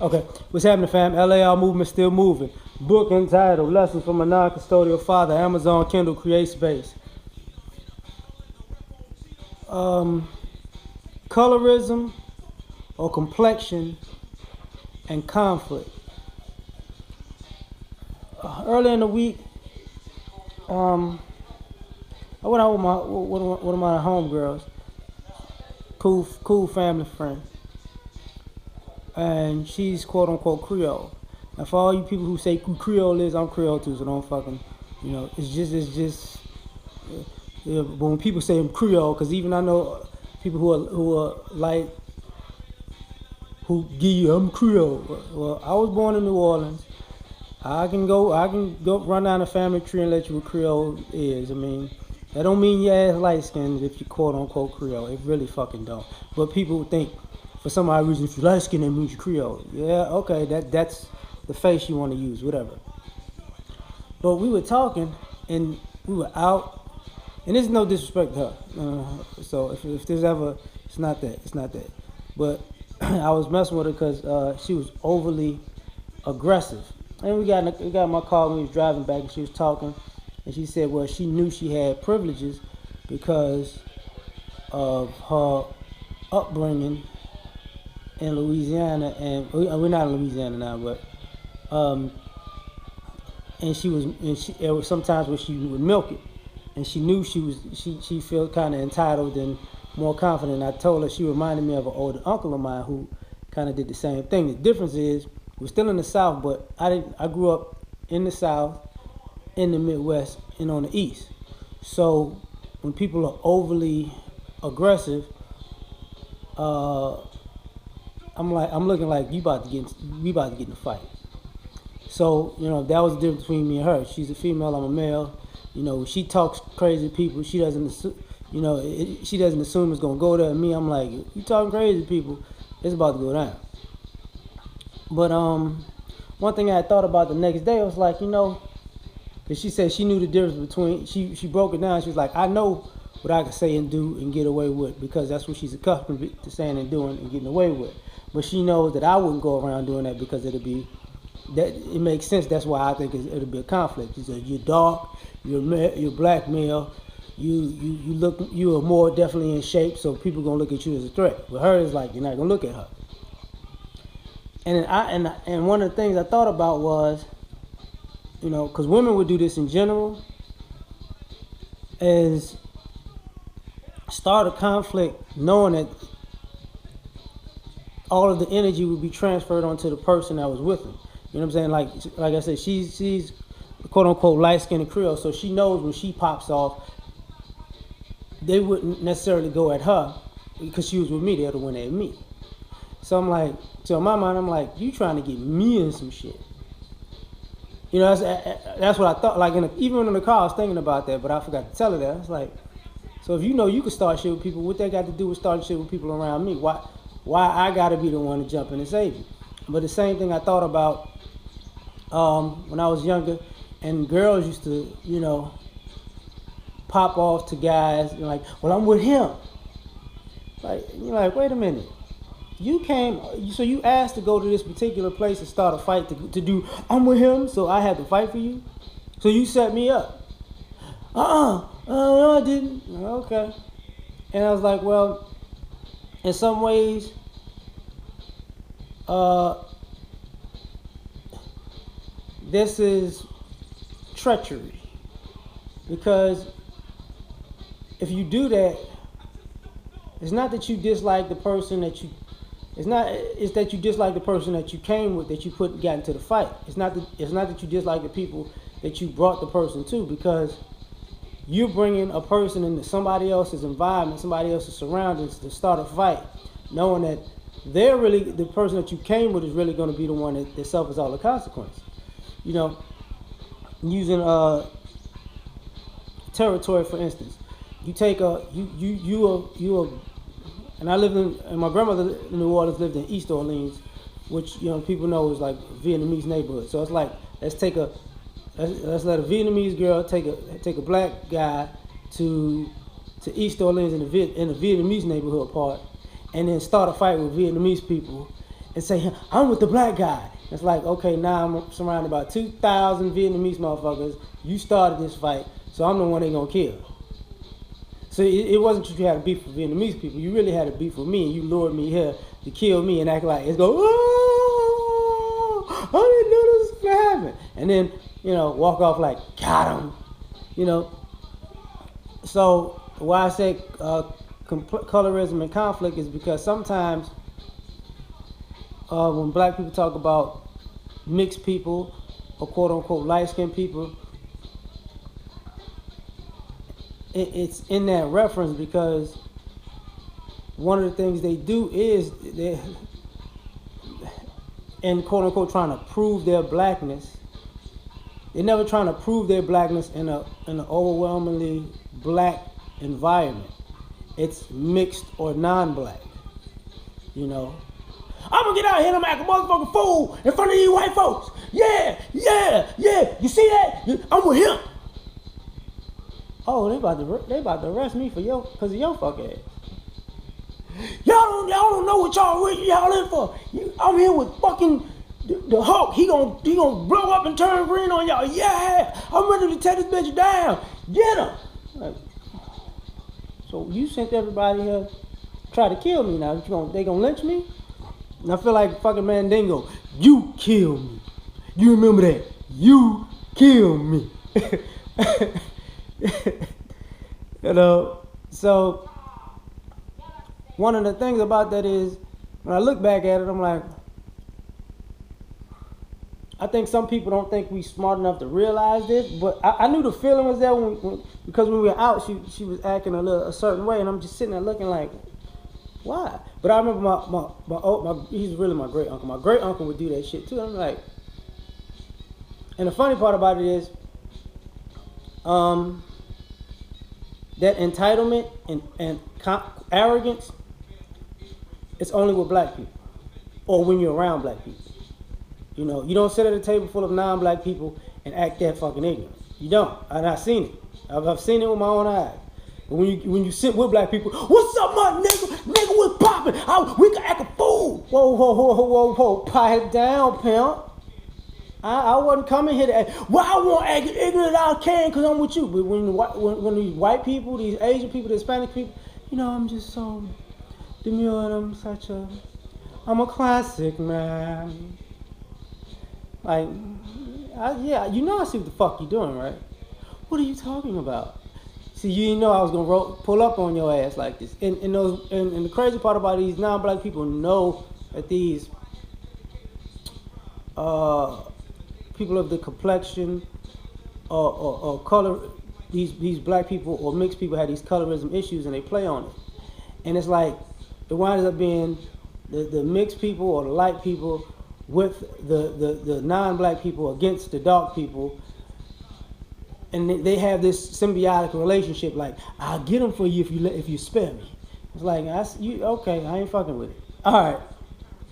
Okay, what's happening, fam? L.A.R. movement still moving. Book entitled Lessons from a Non-Custodial Father, Amazon Kindle Create Space. Colorism or complexion and conflict. Earlier in the week, I went out with one of my homegirls, cool family friend, and she's quote unquote Creole. Now, for all you people who say who Creole is, I'm Creole too, so don't fucking, it's just. But when people say I'm Creole, because even I know people who are like who give you I'm Creole. Well, I was born in New Orleans. I can go run down the family tree and let you what Creole is. I mean, that don't mean your ass light skinned if you quote unquote Creole. It really fucking don't. But people think for some odd reason if you light skinned that means you're Creole. Yeah, okay, that's the face you want to use, whatever. But we were talking and we were out, and there's no disrespect to her. So if there's ever, it's not that. But I was messing with her because she was overly aggressive. And we got in my car when we was driving back, and she was talking, and she said, well, she knew she had privileges because of her upbringing in Louisiana, and we're not in Louisiana now, but there was sometimes where she would milk it, and she knew she felt kind of entitled and more confident. I told her she reminded me of an older uncle of mine who kind of did the same thing. The difference is we're still in the South, but I grew up in the South, in the Midwest, and on the East. So when people are overly aggressive, I'm looking like we about to get in a fight. So that was the difference between me and her. She's a female, I'm a male. She talks crazy to people. She doesn't assume it's gonna go there. And me, I'm like, you talking crazy to people, it's about to go down. But one thing I had thought about the next day, I was like, because she said she knew the difference between, she broke it down. She was like, I know what I can say and do and get away with because that's what she's accustomed to saying and doing and getting away with. But she knows that I wouldn't go around doing that because it makes sense. That's why I think it'll be a conflict. She said, you're dark, you're black male, you are more definitely in shape, so people gonna look at you as a threat. With her, it's like you're not gonna look at her. And one of the things I thought about was, because women would do this in general, is start a conflict knowing that all of the energy would be transferred onto the person that was with them. You know what I'm saying? Like I said, she's quote unquote light-skinned Creole, so she knows when she pops off, they wouldn't necessarily go at her because she was with me. They're the one at me. So I'm like, so in my mind, I'm like, you trying to get me in some shit. That's what I thought. Like even in the car, I was thinking about that, but I forgot to tell her that. It's like, so if you can start shit with people, what they got to do with starting shit with people around me? Why I got to be the one to jump in and save you? But the same thing I thought about when I was younger, and girls used to, pop off to guys, like, well, I'm with him. Like, you're like, wait a minute. So you asked to go to this particular place and start a fight to do, I'm with him, so I had to fight for you? So you set me up. No, I didn't. Okay. And I was like, well, in some ways, this is treachery. Because if you do that, it's not that you dislike the person it's that you dislike the person that you came with, that you got into the fight. It's not that you dislike the people that you brought the person to, because you're bringing a person into somebody else's environment, somebody else's surroundings to start a fight, knowing that they're really, the person that you came with is really going to be the one that suffers all the consequences. Using territory, for instance, you take and I lived and my grandmother in New Orleans lived in East Orleans, which people know is like a Vietnamese neighborhood. So it's like let's let a Vietnamese girl take a black guy to East Orleans in the Vietnamese neighborhood part, and then start a fight with Vietnamese people, and say, I'm with the black guy. It's like, okay, now I'm surrounded by 2,000 Vietnamese motherfuckers. You started this fight, so I'm the one they gonna kill. So it wasn't just you had a beef with Vietnamese people. You really had a beef with me, and you lured me here to kill me and act like it's go, oh, I didn't know this was gonna happen. And then, walk off like, got him. So why I say colorism and conflict is because sometimes when black people talk about mixed people or quote unquote light-skinned people, it's in that reference because one of the things they do is they, in quote unquote trying to prove their blackness. They're never trying to prove their blackness in an overwhelmingly black environment. It's mixed or non-black. I'm gonna get out here and I'm acting a motherfucking fool in front of these white folks. Yeah. You see that? I'm with him. Oh, they about to arrest me because of your fuck ass. Y'all don't know what y'all in for. I'm here with fucking the Hulk. He gonna blow up and turn green on y'all. Yeah, I'm ready to take this bitch down. Get him. Like, so you sent everybody here to try to kill me now. They gonna lynch me? And I feel like fucking Mandingo. You kill me. You remember that? You kill me. So one of the things about that is when I look back at it, I'm like, I think some people don't think we smart enough to realize this, but I knew the feeling was there because when we were out, she was acting a certain way, and I'm just sitting there looking like, why? But I remember he's really my great uncle. My great uncle would do that shit too. I'm like, and the funny part about it is, that entitlement and arrogance, it's only with black people, or when you're around black people. You don't sit at a table full of non-black people and act that fucking ignorant. You don't. And I've seen it. I've seen it with my own eyes. But when you sit with black people, what's up, my nigga? Nigga, what's poppin'? We can act a fool. Whoa, pipe down, pimp. I wasn't coming here to act. Well, I won't act ignorant I can because I'm with you. But when these white people, these Asian people, the Hispanic people, I'm just so demure and I'm a classic, man. Like, I see what the fuck you doing, right? What are you talking about? See, you didn't know I was gonna pull up on your ass like this. And the crazy part about these non-black people know that these people of the complexion or color, these black people or mixed people have these colorism issues and they play on it. And it's like it winds up being the mixed people or the light people with the non-black people against the dark people, and they have this symbiotic relationship. Like, I'll get them for you if you spare me. It's like, okay, I ain't fucking with it. All right.